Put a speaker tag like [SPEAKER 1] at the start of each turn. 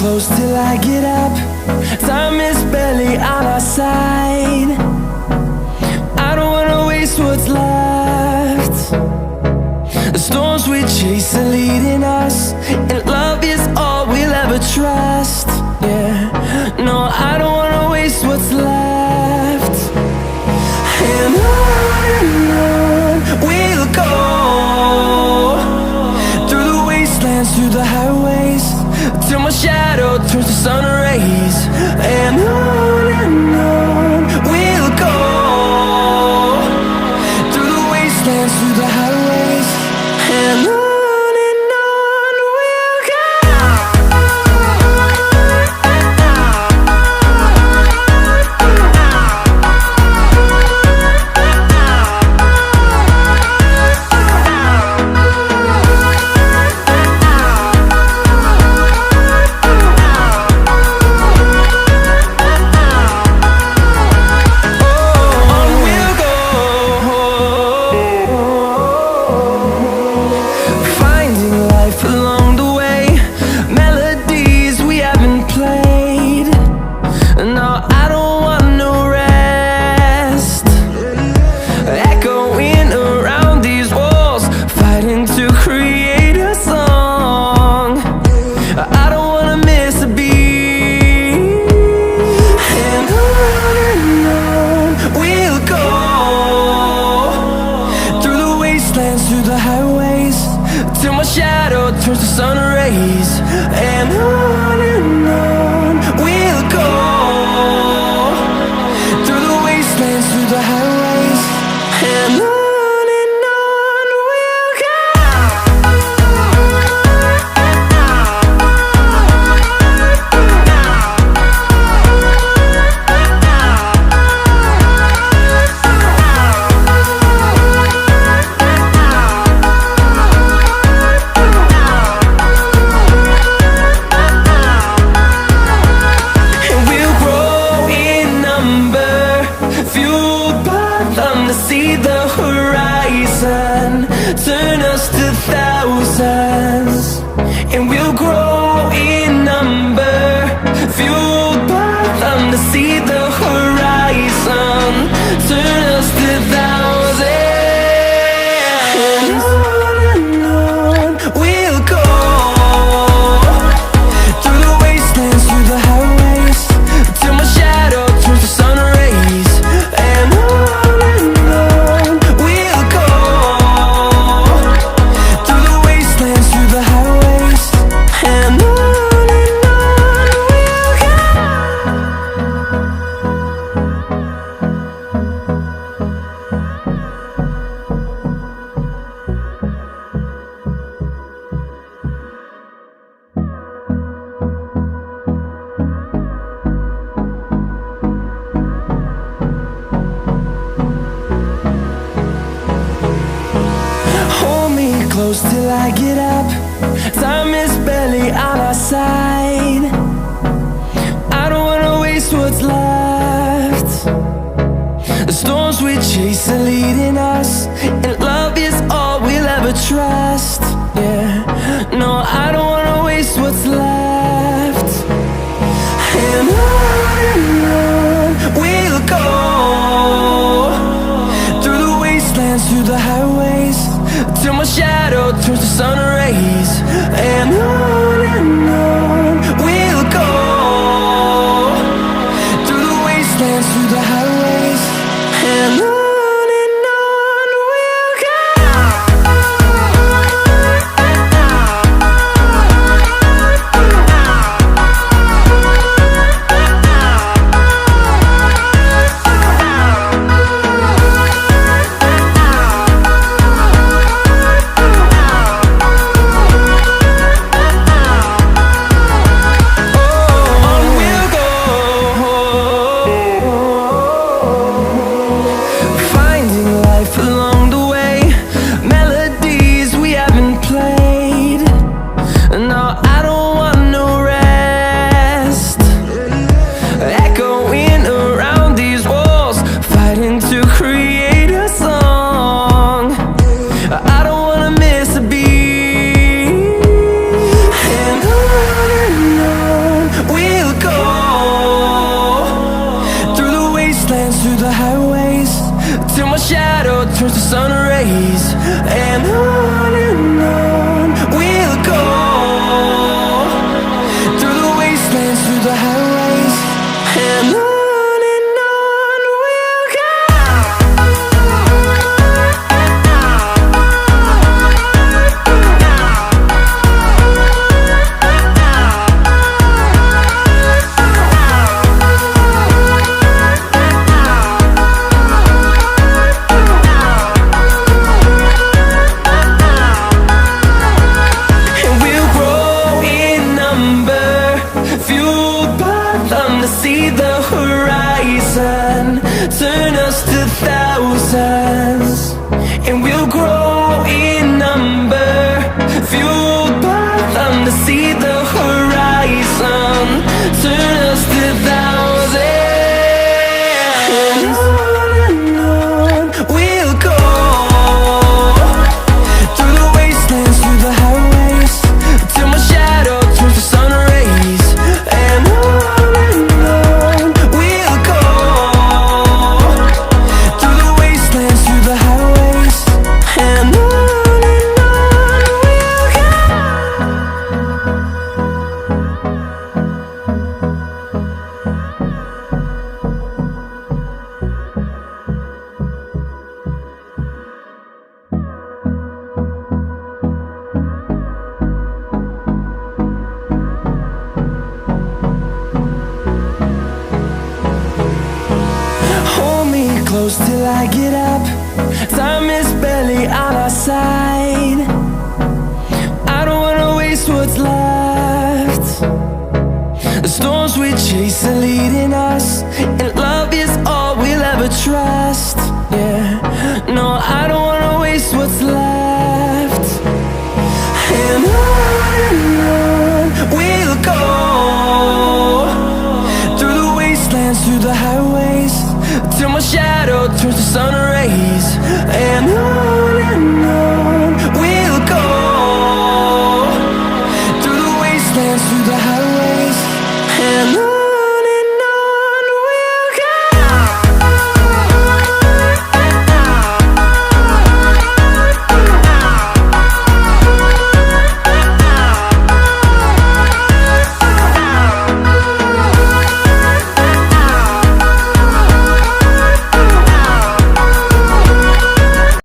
[SPEAKER 1] close till I get up. Time is barely on our side. I don't wanna waste what's left. The storms we chase are leading us, and love is all we'll ever trust. Yeah, no, I don't wanna waste what's left. And on we'll go, through the wastelands, through the highways, till my shadow turns to sun rays. And on we'll go, through the wastelands, through the highways, and on we'll go. Through the highways, till my shadow turns to sun rays. And on we'll go, through the wastelands, through the highways, and on we'll go. See the horizon turn us to thousands, and we'll grow in number, fueled by them. To see the horizon turn us to thousands, and on we'll go, through the wastelands, through the highways, till my shadow turns to sun rays. And close till I get up. Time is barely on our side. I don't wanna waste what's left. The storms we chase are leading us, and love is all we'll ever trust. Yeah, no, I don't wanna waste what's left. And on we'll go, through the wastelands, through the highways, till my shadow turns to sun rays. And on we'll go, through the wastelands, through the highways, and on. We'll go. till I get up. Time is barely on our side. I don't wanna waste what's left. The storms we chase are leading us, and love is all we'll ever trust. Yeah, no, I don't wanna waste what's left.